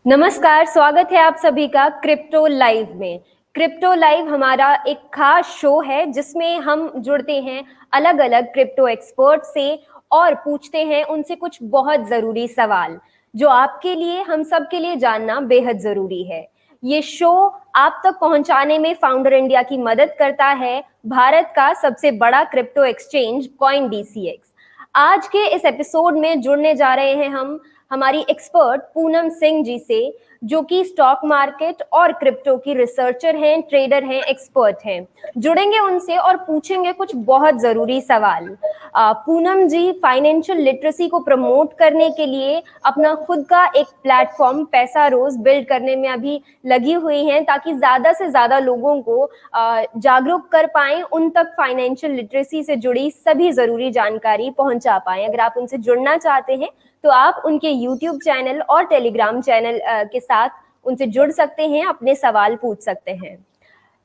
नमस्कार, स्वागत है आप सभी का क्रिप्टो लाइव में। क्रिप्टो लाइव हमारा एक खास शो है जिसमें हम जुड़ते हैं अलग अलग क्रिप्टो एक्सपर्ट से और पूछते हैं उनसे कुछ बहुत जरूरी सवाल जो आपके लिए, हम सब के लिए जानना बेहद जरूरी है। ये शो आप तक पहुंचाने में फाउंडर इंडिया की मदद करता है, भारत का सबसे बड़ा क्रिप्टो एक्सचेंज कॉइन डीसीएक्स। आज के इस एपिसोड में जुड़ने जा रहे हैं हम हमारी एक्सपर्ट पूनम सिंह जी से, जो कि स्टॉक मार्केट और क्रिप्टो की रिसर्चर हैं, ट्रेडर हैं, एक्सपर्ट हैं। जुड़ेंगे उनसे और पूछेंगे कुछ बहुत जरूरी सवाल। पूनम जी फाइनेंशियल लिटरेसी को प्रमोट करने के लिए अपना खुद का एक प्लेटफॉर्म पैसा रोज बिल्ड करने में अभी लगी हुई हैं, ताकि ज्यादा से ज्यादा लोगों को जागरूक कर पाएं, उन तक फाइनेंशियल लिटरेसी से जुड़ी सभी जरूरी जानकारी पहुंचा पाएं। अगर आप उनसे जुड़ना चाहते हैं तो आप उनके यूट्यूब चैनल और टेलीग्राम चैनल के साथ उनसे जुड़ सकते हैं, अपने सवाल पूछ सकते हैं।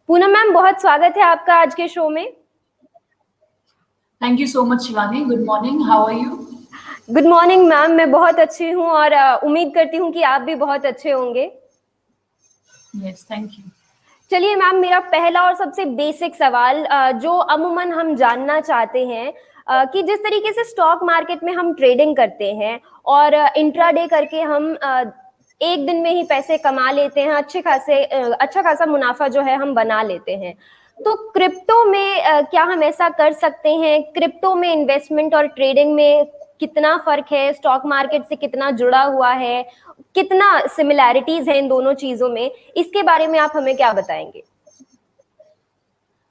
पूनम मैम, बहुत स्वागत है आपका आज के शो में। Thank you so much Shivani. Good morning, how are you? Good morning ma'am, मैं बहुत अच्छी हूँ और उम्मीद करती हूँ कि आप भी बहुत अच्छे होंगे। Yes, thank you. चलिए मैम, मेरा पहला और सबसे बेसिक सवाल जो अमूमन हम जानना चाहते हैं कि जिस तरीके से स्टॉक मार्केट में हम ट्रेडिंग करते हैं और इंट्राडे करके हम एक दिन में ही पैसे कमा लेते हैं, अच्छा खासा मुनाफा जो है हम बना लेते हैं, तो क्रिप्टो में क्या हम ऐसा कर सकते हैं? क्रिप्टो में इन्वेस्टमेंट और ट्रेडिंग में कितना फर्क है? स्टॉक मार्केट से कितना जुड़ा हुआ है? कितना सिमिलैरिटीज है इन दोनों चीजों में? इसके बारे में आप हमें क्या बताएंगे?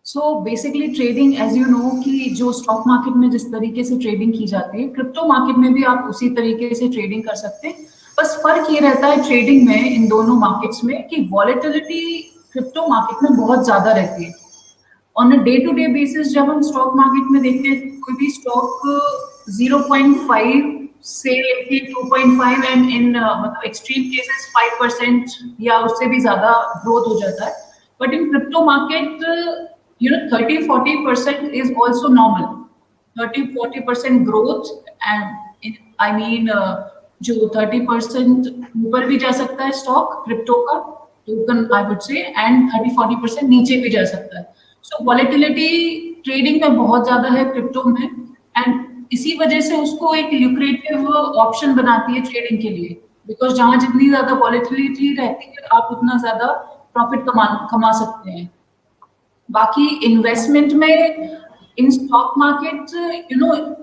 So basically trading, as you know, कि जो स्टॉक मार्केट में जिस तरीके से ट्रेडिंग की जाती है, क्रिप्टो मार्केट में भी आप उसी तरीके से ट्रेडिंग कर सकते हैं। बस फर्क ये रहता है ट्रेडिंग में इन दोनों मार्केट्स में कि वॉलेटिलिटी क्रिप्टो मार्केट में बहुत ज्यादा रहती है। On a day to day basis जब हम स्टॉक मार्केट में देखते हैं, कोई भी स्टॉक 0.5 से लेके 2.5 एंड इन मतलब एक्सट्रीम केसेस 5% या उससे भी ज्यादा ग्रोथ हो जाता है। But in crypto market 30-40% is also normal. 30-40% growth and I mean जो 30% ऊपर भी जा सकता है स्टॉक क्रिप्टो का token, I would say, and 30-40% नीचे भी जा सकता है। सो वॉलेटिलिटी ट्रेडिंग में बहुत ज्यादा है क्रिप्टो में, एंड इसी वजह से उसको एक ल्यूक्रेटिव ऑप्शन बनाती है ट्रेडिंग के लिए, बिकॉज जहां जितनी ज्यादा वॉलेटिलिटी रहती है आप उतना ज्यादा प्रॉफिट कमा सकते हैं। बाकी इन्वेस्टमेंट में इन स्टॉक मार्केट,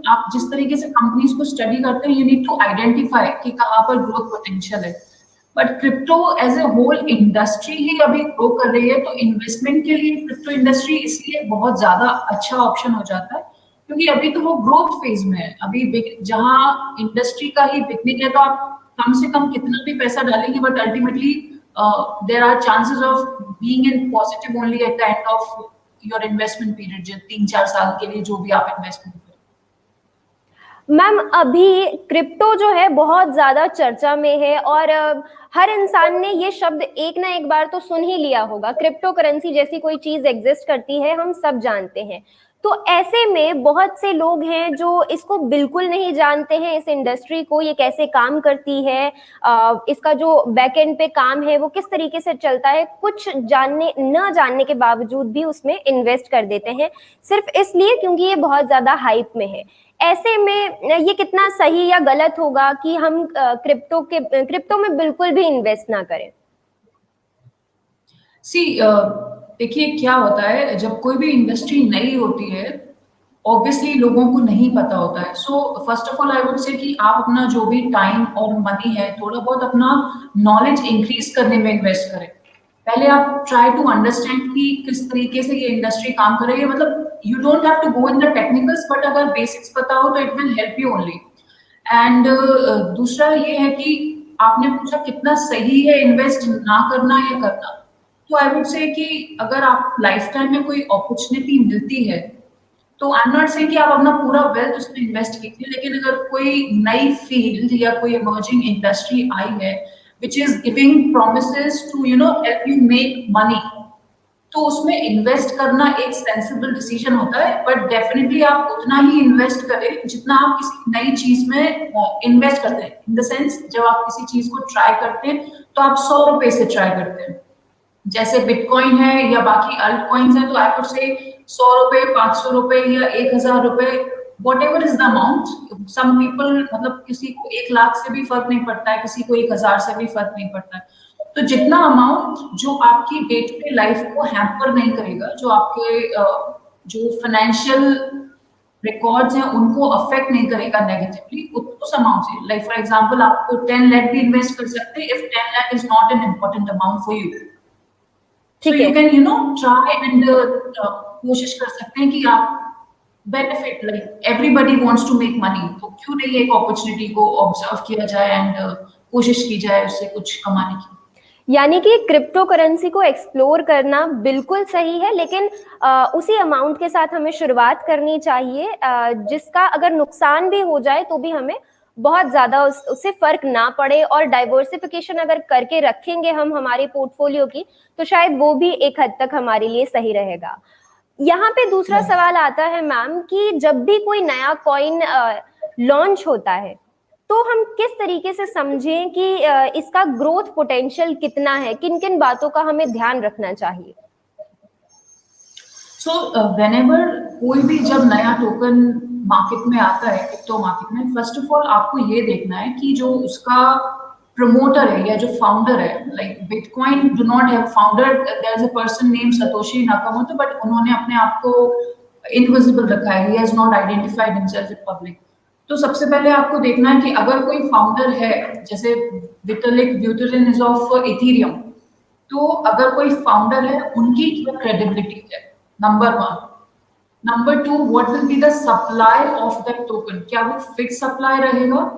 आप जिस तरीके से कंपनीज को स्टडी करते हैं, यू नीड टू आइडेंटिफाई कि कहाँ पर ग्रोथ पोटेंशियल है। But crypto as a whole industry ही अभी ग्रो कर रही है, तो इन्वेस्टमेंट के लिए क्रिप्टो इंडस्ट्री इसलिए बहुत ज्यादा अच्छा ऑप्शन हो जाता है, क्योंकि अभी तो वो ग्रोथ फेज में है। अभी जहाँ इंडस्ट्री का ही बिगनिंग है, तो आप कम से कम कितना भी पैसा डालेंगे, but ultimately there are chances of being in positive only at the end of your investment period, जो 3-4 साल के लिए जो भी आप इन्वेस्टमेंट करें। मैम, अभी क्रिप्टो जो है बहुत ज्यादा चर्चा में है और हर इंसान ने ये शब्द एक ना एक बार तो सुन ही लिया होगा। क्रिप्टो करेंसी जैसी कोई चीज एग्जिस्ट करती है, हम सब जानते हैं। तो ऐसे में बहुत से लोग हैं जो इसको बिल्कुल नहीं जानते हैं, इस इंडस्ट्री को, ये कैसे काम करती है, इसका जो बैकएंड पे काम है वो किस तरीके से चलता है, कुछ जानने न जानने के बावजूद भी उसमें इन्वेस्ट कर देते हैं, सिर्फ इसलिए क्योंकि ये बहुत ज्यादा हाइप में है। ऐसे में ये कितना सही या गलत होगा कि हम क्रिप्टो में बिल्कुल भी इन्वेस्ट ना करें? देखिए क्या होता है, जब कोई भी इंडस्ट्री नई होती है, ऑब्वियसली लोगों को नहीं पता होता है। So first of all I would say कि आप अपना जो भी टाइम और मनी है, थोड़ा बहुत अपना नॉलेज इंक्रीज करने में इन्वेस्ट करें। पहले आप ट्राई टू अंडरस्टैंड कि किस तरीके से ये इंडस्ट्री काम कर रही है। मतलब you don't have to go in the technicals, but अगर बेसिक्स पता हो तो it will help you only. And दूसरा ये है कि आपने पूछा कितना सही है इन्वेस्ट ना करना या करना, तो आई वुड से कि अगर आप लाइफ टाइम में कोई अपॉर्चुनिटी मिलती है, तो आई एम नॉट से कि आप अपना पूरा वेल्थ उसमें इन्वेस्ट कीजिए, लेकिन अगर कोई नई फील्ड या कोई इमर्जिंग इंडस्ट्री आई है which is giving promises to help you make money, तो उसमें इन्वेस्ट करना एक सेंसिबल डिसीजन होता है, बट डेफिनेटली आप उतना ही इन्वेस्ट करें जितना आप किसी नई चीज में इन्वेस्ट करते हैं। इन द सेंस, जब आप किसी चीज को ट्राई करते हैं तो आप 100 रुपए से ट्राई करते हैं। जैसे बिटकॉइन है या बाकी अल्ट कॉइन्स है, तो आई वुड से 100 रुपए, 500 रुपए या 1000 रुपए, whatever is the amount. Some people, मतलब किसी को 1 लाख से भी फर्क नहीं पड़ता है, किसी को 1000 से भी फर्क नहीं पड़ता है। तो जितना अमाउंट जो आपकी डे टू डे लाइफ को हैम्पर नहीं करेगा, जो आपके जो फाइनेंशियल रिकॉर्ड्स हैं उनको अफेक्ट नहीं करेगा नेगेटिवली, उस अमाउंट से, लाइक फॉर एग्जांपल आपको 10 लाख भी इन्वेस्ट कर सकते हैं if 10 lakh is not an important amount for you. So you can try and कोशिश कर सकते हैं कि आप benefit, like everybody wants to make money, तो क्यों नहीं एक अपॉर्चुनिटी को ऑब्जर्व किया जाए एंड कोशिश की जाए उससे कुछ कमाने की। यानी कि क्रिप्टो करेंसी को एक्सप्लोर करना बिल्कुल सही है, लेकिन उसी अमाउंट के साथ हमें शुरुआत करनी चाहिए, जिसका अगर नुकसान भी हो जाए तो भी हमें बहुत ज्यादा उससे फर्क ना पड़े, और डाइवर्सिफिकेशन अगर करके रखेंगे हम हमारे पोर्टफोलियो की, तो शायद वो भी एक हद तक हमारे लिए सही रहेगा। यहाँ पे दूसरा सवाल आता है मैम कि जब भी कोई नया कॉइन लॉन्च होता है तो हम किस तरीके से समझें कि इसका ग्रोथ पोटेंशियल कितना है, किन किन बातों का हमें ध्यान रखना चाहिए? सो व्हेनेवर कोई भी जब नया टोकन मार्केट में आता है, क्रिप्टो मार्केट में, फर्स्ट ऑफ ऑल आपको ये देखना है कि जो उसका प्रमोटर है या जो फाउंडर है, like bitcoin do not have founder, there is a person name Satoshi Nakamoto, but उन्होंने अपने आप को इनविजिबल रखा है, he has not identified himself in public. तो सबसे पहले आपको देखना है कि अगर कोई फाउंडर है, जैसे Vitalik Buterin is of Ethereum, तो अगर कोई फाउंडर है उनकी क्या क्रेडिबिलिटी है, number 1। Number 2, what will be the supply of that token, क्या वो फिक्स सप्लाई रहेगा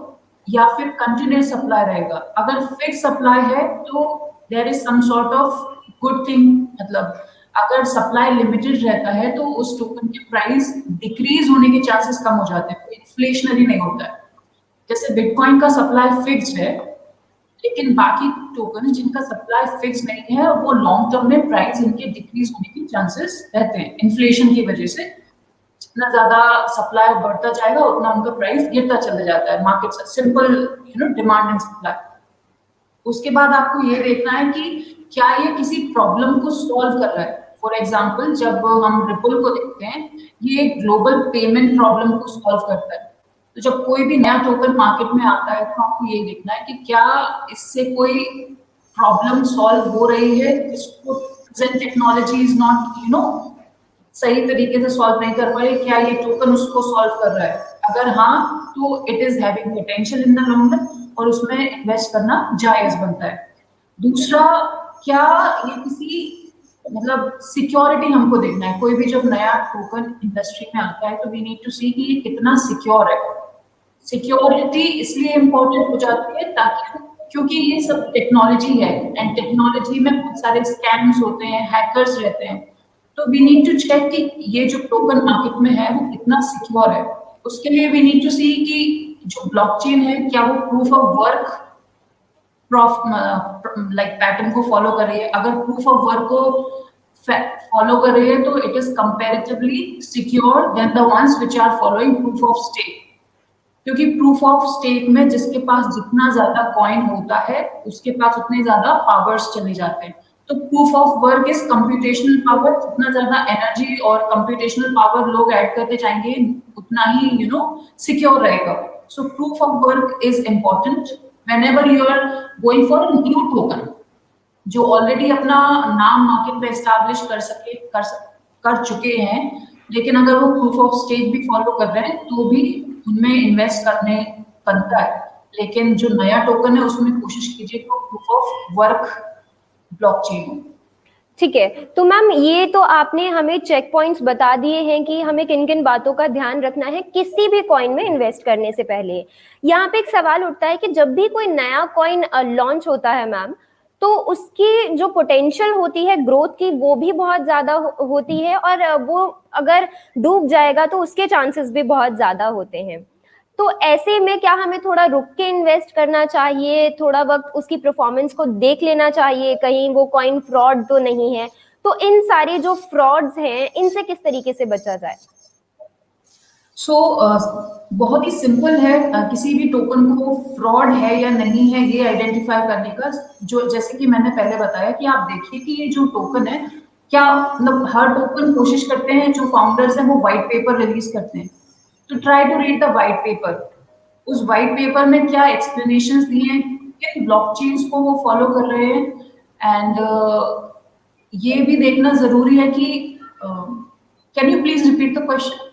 या फिर कंटिन्यूस सप्लाई रहेगा। अगर फिक्स सप्लाई है तो there is some sort of good thing, मतलब अगर सप्लाई लिमिटेड रहता है तो उस टोकन के प्राइस डिक्रीज होने के चांसेस कम हो जाते हैं, इन्फ्लेशनरी नहीं होता है। जैसे बिटकॉइन का सप्लाई फिक्स्ड है, लेकिन बाकी टोकन जिनका सप्लाई फिक्स नहीं है, वो लॉन्ग टर्म में प्राइस इनके डिक्रीज होने के चांसेस रहते हैं इन्फ्लेशन की वजह से। जितना ज्यादा सप्लाई बढ़ता जाएगा उतना उनका प्राइस गिरता चला जाता है, मार्केट से सिंपल डिमांड एंड सप्लाई। उसके बाद आपको ये देखना है कि क्या ये किसी प्रॉब्लम को सॉल्व कर रहा है। फॉर एग्जाम्पल, जब हम रिपल को देखते हैं, ये ग्लोबल पेमेंट प्रॉब्लम को सॉल्व करता है। तो जब कोई भी नया टोकन मार्केट में आता है तो आपको ये देखना है कि क्या इससे कोई प्रॉब्लम सॉल्व हो रही है, जिसको प्रेजेंट टेक्नोलॉजी इज नॉट सही तरीके से सॉल्व नहीं कर पाए, क्या ये टोकन उसको सॉल्व कर रहा है। अगर हाँ, तो it is having potential in the long run और उसमें इन्वेस्ट करना जायज बनता है। दूसरा, क्या ये किसी, मतलब सिक्योरिटी हमको देखना है। कोई भी जब नया टोकन इंडस्ट्री में आता है तो वी नीड टू सी कि ये कितना सिक्योर है। सिक्योरिटी इसलिए इम्पोर्टेंट हो जाती है ताकि, क्योंकि ये सब टेक्नोलॉजी है एंड टेक्नोलॉजी में बहुत सारे स्कैम्स होते हैं, हैकर्स रहते हैं, तो वी नीड टू चेक कि ये जो टोकन मार्केट में है वो कितना सिक्योर है। उसके लिए वी नीड टू सी कि जो ब्लॉकचेन है क्या वो proof of work like pattern को फॉलो कर रही है। अगर प्रूफ ऑफ वर्क को फॉलो कर रही है तो it is comparatively secure than the ones which are following proof of stake. क्योंकि प्रूफ ऑफ स्टेक में जिसके पास जितना ज्यादा कॉइन होता है उसके पास उतने ज्यादा पावर्स चले जाते हैं। तो proof of work is computational power, जितना ज्यादा एनर्जी और कंप्यूटेशनल पावर लोग ऐड करते जाएंगे उतना ही सिक्योर रहेगा। So proof of work is important whenever you are going for new token जो ऑलरेडी अपना नाम मार्केट में एस्टैब्लिश कर चुके हैं, लेकिन अगर वो प्रूफ ऑफ स्टेक भी फॉलो कर रहे हैं तो भी उनमें इन्वेस्ट करने बनता है। लेकिन जो नया टोकन है उसमें कोशिश कीजिए तो प्रूफ ऑफ वर्क ब्लॉकचेन हो। ठीक है, तो मैम ये तो आपने हमें चेक पॉइंट्स बता दिए हैं कि हमें किन किन बातों का ध्यान रखना है किसी भी कॉइन में इन्वेस्ट करने से पहले। यहाँ पे एक सवाल उठता है कि जब भी कोई नया कॉइन लॉन्च होता है मैम, तो उसकी जो पोटेंशियल होती है ग्रोथ की वो भी बहुत ज्यादा होती है, और वो अगर डूब जाएगा तो उसके चांसेस भी बहुत ज्यादा होते हैं। तो ऐसे में क्या हमें थोड़ा रुक के इन्वेस्ट करना चाहिए, थोड़ा वक्त उसकी परफॉर्मेंस को देख लेना चाहिए, कहीं वो कॉइन फ्रॉड तो नहीं है? तो इन सारे जो फ्रॉड्स हैं इनसे किस तरीके से बचा जाए? बहुत ही सिंपल है किसी भी टोकन को फ्रॉड है या नहीं है ये आइडेंटिफाई करने का। जो जैसे कि मैंने पहले बताया कि आप देखिए कि ये जो टोकन है, क्या मतलब हर टोकन कोशिश करते हैं, जो फाउंडर्स हैं वो व्हाइट पेपर रिलीज करते हैं, तो try to read the white paper. उस व्हाइट पेपर में क्या एक्सप्लेनेशंस दिए हैं, किन ब्लॉकचेन्स को वो फॉलो कर रहे हैं, एंड ये भी देखना जरूरी है कि can you please repeat the question?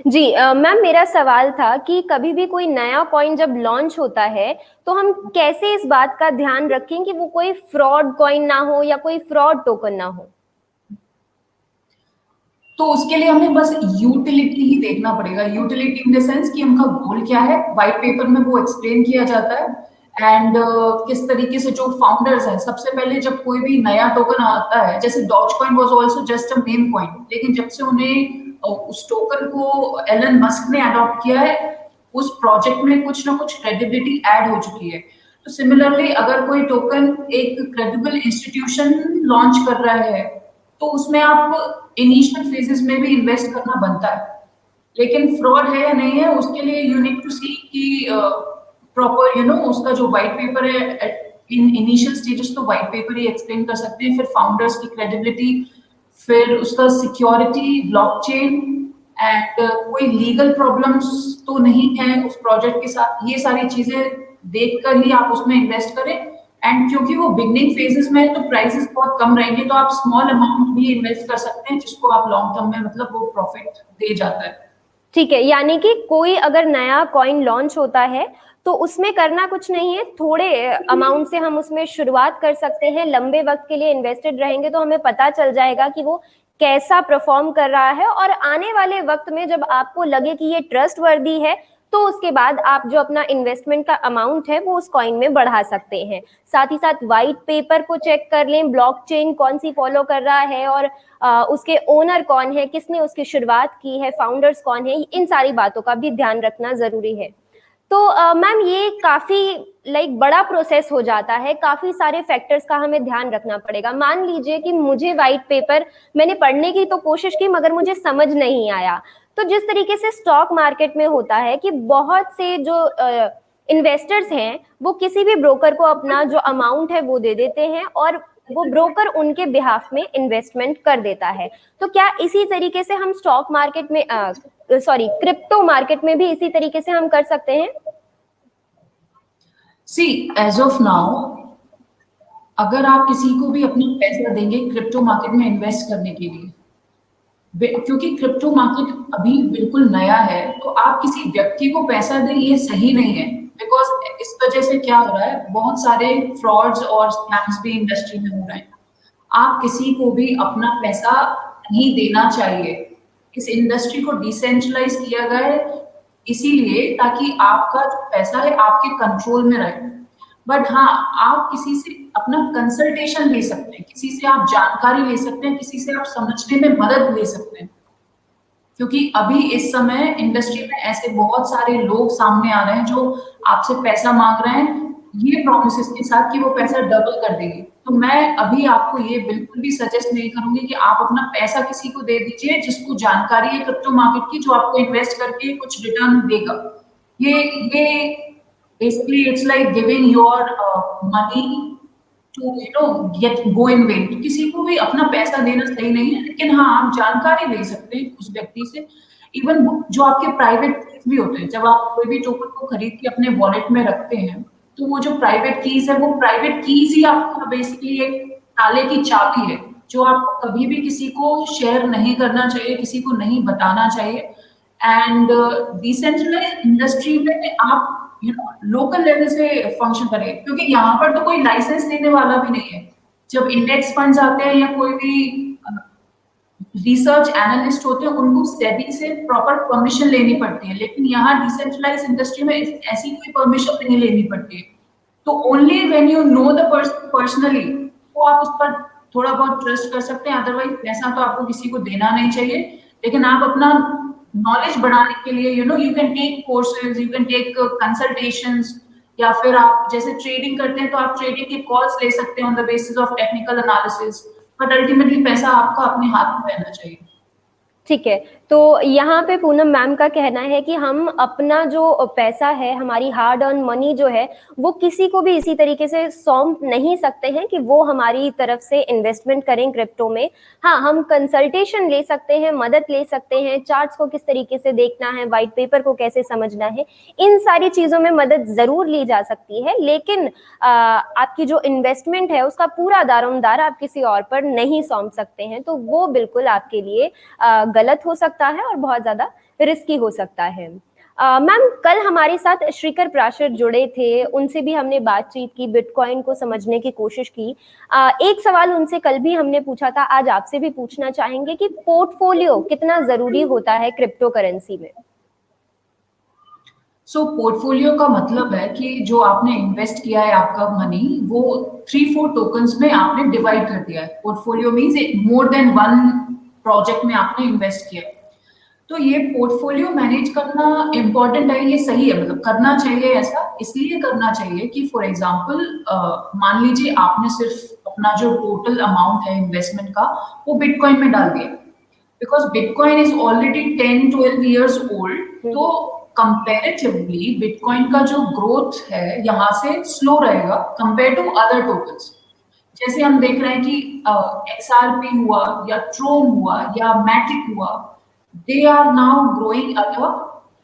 जी मैम, मेरा सवाल था कि कभी भी कोई नया कॉइन जब लॉन्च होता है तो हम कैसे इस बात का ध्यान रखें कि वो कोई फ्रॉड कॉइन ना हो या कोई फ्रॉड टोकन ना हो? तो उसके लिए हमें बस यूटिलिटी ही देखना पड़ेगा। यूटिलिटी इन द सेंस कि उनका गोल क्या है, व्हाइट पेपर में वो एक्सप्लेन किया जाता है। एंड किस तरीके से जो फाउंडर्स हैं, सबसे पहले जब कोई भी नया टोकन आता है, जैसे Dogecoin was also just a meme coin, लेकिन जब से उन्हें उस टोकन को एलन मस्क ने अडॉप्ट किया है, उस प्रोजेक्ट में कुछ ना कुछ क्रेडिबिलिटी ऐड हो चुकी है। तो सिमिलरली अगर कोई टोकन एक क्रेडिबल इंस्टीट्यूशन लॉन्च कर रहा है, तो उसमें आप इनिशियल फेजेस में भी इन्वेस्ट करना बनता है। लेकिन फ्रॉड है या नहीं है, उसके लिए यू नीड टू सी कि प्रॉपर उसका जो व्हाइट पेपर है, इन इनिशियल स्टेजेस तो व्हाइट पेपर ही एक्सप्लेन कर सकते हैं, फिर फाउंडर्स की क्रेडिबिलिटी, फिर उसका सिक्योरिटी, ब्लॉकचेन, एंड कोई लीगल प्रॉब्लम्स तो नहीं है उस प्रोजेक्ट के साथ। ये सारी चीजें देखकर ही आप उसमें इन्वेस्ट करें। एंड क्योंकि वो बिगनिंग फेजेस में है तो प्राइसेस बहुत कम रहेंगे, तो आप स्मॉल अमाउंट भी इन्वेस्ट कर सकते हैं, जिसको आप लॉन्ग टर्म में मतलब वो प्रॉफिट दे जाता है। ठीक है, यानी कि कोई अगर नया कॉइन लॉन्च होता है तो उसमें करना कुछ नहीं है, थोड़े अमाउंट से हम उसमें शुरुआत कर सकते हैं। लंबे वक्त के लिए इन्वेस्टेड रहेंगे तो हमें पता चल जाएगा कि वो कैसा परफॉर्म कर रहा है, और आने वाले वक्त में जब आपको लगे कि ये ट्रस्ट वर्दी है तो उसके बाद आप जो अपना इन्वेस्टमेंट का अमाउंट है वो उस कॉइन में बढ़ा सकते हैं। साथ ही साथ व्हाइट पेपर को चेक कर लें, ब्लॉकचेन कौन सी फॉलो कर रहा है और उसके ओनर कौन है, किसने उसकी शुरुआत की है, फाउंडर्स कौन है, इन सारी बातों का भी ध्यान रखना जरूरी है। तो मैम ये काफी बड़ा प्रोसेस हो जाता है, काफी सारे फैक्टर्स का हमें ध्यान रखना पड़ेगा। मान लीजिए कि मुझे व्हाइट पेपर मैंने पढ़ने की तो कोशिश की मगर मुझे समझ नहीं आया, तो जिस तरीके से स्टॉक मार्केट में होता है कि बहुत से जो इन्वेस्टर्स हैं वो किसी भी ब्रोकर को अपना जो अमाउंट है वो दे देते हैं और वो ब्रोकर उनके बिहाफ में इन्वेस्टमेंट कर देता है। तो क्या इसी तरीके से हम स्टॉक मार्केट में क्रिप्टो मार्केट में भी इसी तरीके से हम कर सकते हैं? सी एज ऑफ नाउ, अगर आप किसी को भी अपना पैसा देंगे क्रिप्टो मार्केट में इन्वेस्ट करने के लिए, क्योंकि क्रिप्टो मार्केट अभी बिल्कुल नया है, तो आप किसी व्यक्ति को पैसा दें ये सही नहीं है। बिकॉज इस वजह से क्या हो रहा है, बहुत सारे फ्रॉड्स और स्कैम्स भी इंडस्ट्री में हो रहे हैं। आप किसी को भी अपना पैसा नहीं देना चाहिए। इस इंडस्ट्री को डिसेंट्रलाइज किया गया है इसीलिए ताकि आपका जो पैसा है आपके कंट्रोल में रहे। बट हाँ, आप किसी से अपना कंसल्टेशन ले सकते हैं, किसी से आप जानकारी ले सकते हैं, किसी से आप समझने में मदद ले सकते हैं। क्योंकि अभी इस समय इंडस्ट्री में ऐसे बहुत सारे लोग सामने आ रहे हैं जो आपसे पैसा मांग रहे हैं ये प्रोमिस के साथ कि वो पैसा डबल कर देंगे। तो मैं अभी आपको ये बिल्कुल भी सजेस्ट नहीं करूंगी कि आप अपना पैसा किसी को दे दीजिए जिसको जानकारी है क्रिप्टो मार्केट की, जो आपको इन्वेस्ट करके कुछ रिटर्न देगा। ये basically it's like giving your money to get go in vain। तो किसी को भी अपना पैसा देना सही नहीं है, लेकिन हाँ आप जानकारी ले सकते हैं उस व्यक्ति से। इवन जो आपके प्राइवेट भी होते हैं, जब आप कोई भी टोकन को खरीद के अपने वॉलेट में रखते हैं तो वो जो प्राइवेट कीज है, वो प्राइवेट कीज ही आपका बेसिकली एक ताले की चाबी है जो आपको कभी भी किसी को शेयर नहीं करना चाहिए, किसी को नहीं बताना चाहिए। एंड डिसेंट्रलाइज इंडस्ट्री में आप लोकल लेवल से फंक्शन करें, क्योंकि यहाँ पर तो कोई लाइसेंस देने वाला भी नहीं है। जब इंडेक्स फंड्स आते हैं या कोई भी रिसर्च एनालिस्ट होते हैं, उनको सेबी से प्रॉपर परमिशन लेनी पड़ती है, लेकिन यहाँ डिसेंट्रलाइज इंडस्ट्री में ऐसी कोई परमिशन नहीं लेनी पड़ती है। तो only when you know the person personally, तो आप उस पर थोड़ा बहुत ट्रस्ट कर सकते हैं। अदरवाइज पैसा तो आपको किसी को देना नहीं चाहिए, लेकिन आप अपना नॉलेज बढ़ाने के लिए you can take courses, you can take consultations, या फिर आप जैसे ट्रेडिंग करते हैं तो आप ट्रेडिंग के कॉल्स ले सकते हैं on the basis of technical analysis. But ultimately पैसा आपका अपने हाथ में रहना चाहिए। ठीक है, तो यहाँ पे पूनम मैम का कहना है कि हम अपना जो पैसा है, हमारी हार्ड अर्न मनी जो है, वो किसी को भी इसी तरीके से सौंप नहीं सकते हैं कि वो हमारी तरफ से इन्वेस्टमेंट करें क्रिप्टो में। हाँ, हम कंसल्टेशन ले सकते हैं, मदद ले सकते हैं, चार्ट्स को किस तरीके से देखना है, व्हाइट पेपर को कैसे समझना है, इन सारी चीजों में मदद जरूर ली जा सकती है, लेकिन आपकी जो इन्वेस्टमेंट है उसका पूरा दारोमदार आप किसी और पर नहीं सौंप सकते हैं, तो वो बिल्कुल आपके लिए गलत हो सकता है और बहुत ज्यादा रिस्की हो सकता है। मैम, कल हमारे साथ श्रीकर प्राशर जुड़े थे, उनसे भी हमने बातचीत की, बिटकॉइन को समझने की कोशिश की। एक सवाल उनसे कल भी हमने पूछा था, आज आपसे भी पूछना चाहेंगे कि पोर्टफोलियो कितना जरूरी होता है क्रिप्टो करेंसी में। सो पोर्टफोलियो का मतलब है कि जो आपने इन्वेस्ट किया है आपका मनी, वो 3-4 टोकन्स में आपने डिवाइड कर दिया है। Portfolio means more than one project में आपने इन्वेस्ट किया है। तो ये पोर्टफोलियो मैनेज करना इम्पोर्टेंट है, ये सही है, मतलब करना चाहिए। ऐसा इसलिए करना चाहिए कि फॉर एग्जाम्पल मान लीजिए आपने सिर्फ अपना जो टोटल अमाउंट है इन्वेस्टमेंट का वो बिटकॉइन में डाल दिया, because bitcoin is already 10-12 years old, तो कंपेरेटिवली बिटकॉइन का जो ग्रोथ है यहाँ से स्लो रहेगा कंपेयर टू अदर टोकन्स। जैसे हम देख रहे हैं कि XRP हुआ या ट्रोन हुआ या मैटिक हुआ, they are now growing at a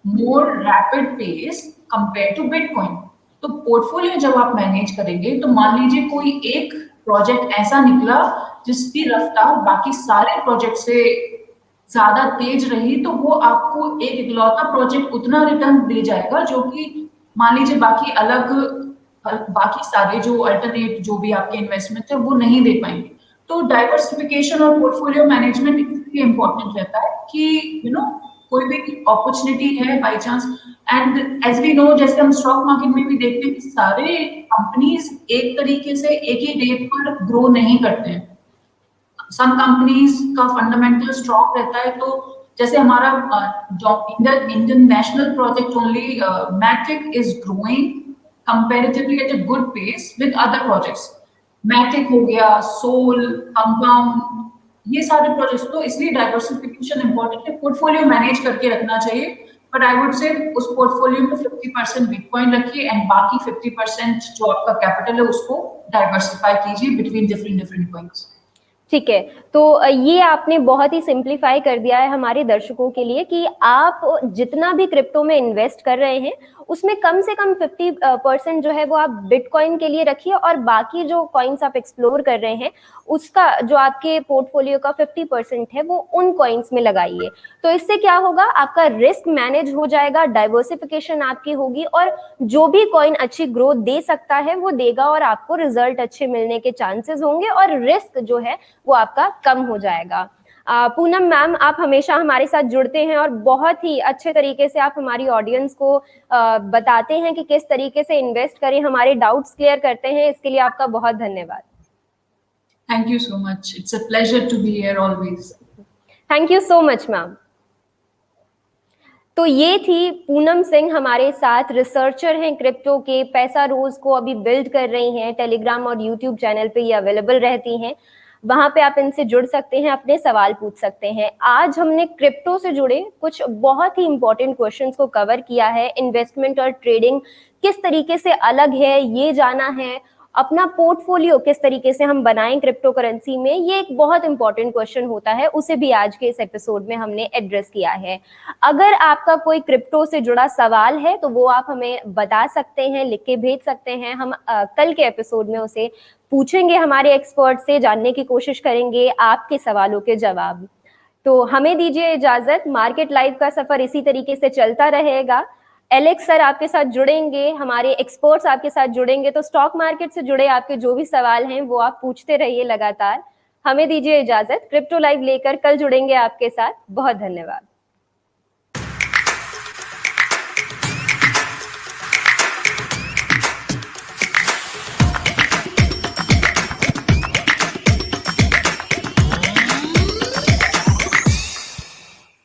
more rapid pace compared to Bitcoin. तो पोर्टफोलियो जब आप मैनेज करेंगे तो मान लीजिए कोई एक प्रोजेक्ट ऐसा निकला जिसकी रफ्तार बाकी सारे प्रोजेक्ट से ज्यादा तेज रही, तो वो आपको एक इकलौता प्रोजेक्ट उतना रिटर्न दे जाएगा जो कि मान लीजिए बाकी सारे जो अल्टरनेट जो भी आपके इन्वेस्टमेंट है वो नहीं दे पाएंगे। तो डाइवर्सिफिकेशन और पोर्टफोलियो मैनेजमेंट इसलिए इम्पोर्टेंट रहता है कि कोई भी अपॉर्चुनिटी है by chance, and as we know, जैसे हम स्टॉक मार्केट में भी देखते हैं कि सारे कंपनीज एक तरीके से एक ही रेट पर ग्रो नहीं करते हैं। सम कंपनीज का फंडामेंटल स्ट्रॉन्ग रहता है, तो जैसे हमारा Indian national project only Matic is growing comparatively at a good pace with other projects. Matic हो गया, सोल, कंपाउंड, ये सारे प्रोजेक्ट्स, तो इसलिए डाइवर्सिफिकेशन इंपॉर्टेंट है, पोर्टफोलियो मैनेज करके रखना चाहिए। बट आई वुड से उस पोर्टफोलियो में 50% बिटकॉइन रखिए एंड बाकी 50% जो आपका कैपिटल है उसको डाइवर्सिफाई कीजिए बिटवीन डिफरेंट कॉइन्स। ठीक है, तो ये आपने बहुत ही सिंप्लीफाई कर दिया है हमारे दर्शकों के लिए कि आप जितना भी क्रिप्टो में इन्वेस्ट कर रहे हैं उसमें कम से कम 50% जो है वो आप बिटकॉइन के लिए रखिए, और बाकी जो कॉइन्स आप एक्सप्लोर कर रहे हैं उसका जो आपके पोर्टफोलियो का 50% है वो उन कॉइन्स में लगाइए। तो इससे क्या होगा, आपका रिस्क मैनेज हो जाएगा, डाइवर्सिफिकेशन आपकी होगी, और जो भी कॉइन अच्छी ग्रोथ दे सकता है वो देगा और आपको रिजल्ट अच्छे मिलने के चांसेस होंगे और रिस्क जो है वो आपका कम हो जाएगा। पूनम मैम, आप हमेशा हमारे साथ जुड़ते हैं और बहुत ही अच्छे तरीके से आप हमारी ऑडियंस को बताते हैं कि किस तरीके से इन्वेस्ट करें, हमारे डाउट्स क्लियर करते हैं, इसके लिए आपका बहुत धन्यवाद। Thank you so much, it's a pleasure to be here always. Thank you so much ma'am. तो ये थी पूनम सिंह, हमारे साथ रिसर्चर हैं क्रिप्टो के, पैसा रोज को अभी बिल्ड कर रही हैं, टेलीग्राम और यूट्यूब चैनल पे ये अवेलेबल रहती हैं, वहां पे आप इनसे जुड़ सकते हैं, अपने सवाल पूछ सकते हैं। आज हमने क्रिप्टो से जुड़े कुछ बहुत ही इंपॉर्टेंट क्वेश्चंस को कवर किया है, इन्वेस्टमेंट और ट्रेडिंग किस तरीके से अलग है ये जाना है, अपना पोर्टफोलियो किस तरीके से हम बनाएं क्रिप्टो करेंसी में, ये एक बहुत इंपॉर्टेंट क्वेश्चन होता है, उसे भी आज के इस एपिसोड में हमने एड्रेस किया है। अगर आपका कोई क्रिप्टो से जुड़ा सवाल है तो वो आप हमें बता सकते हैं, लिख के भेज सकते हैं, हम कल के एपिसोड में उसे पूछेंगे, हमारे एक्सपर्ट से जानने की कोशिश करेंगे आपके सवालों के जवाब। तो हमें दीजिए इजाजत, मार्केट लाइव का सफर इसी तरीके से चलता रहेगा। एलेक्स सर आपके साथ जुड़ेंगे, हमारे एक्सपर्ट्स आपके साथ जुड़ेंगे, तो स्टॉक मार्केट से जुड़े आपके जो भी सवाल हैं वो आप पूछते रहिए लगातार। हमें दीजिए इजाजत, क्रिप्टो लाइव लेकर कल जुड़ेंगे आपके साथ। बहुत धन्यवाद।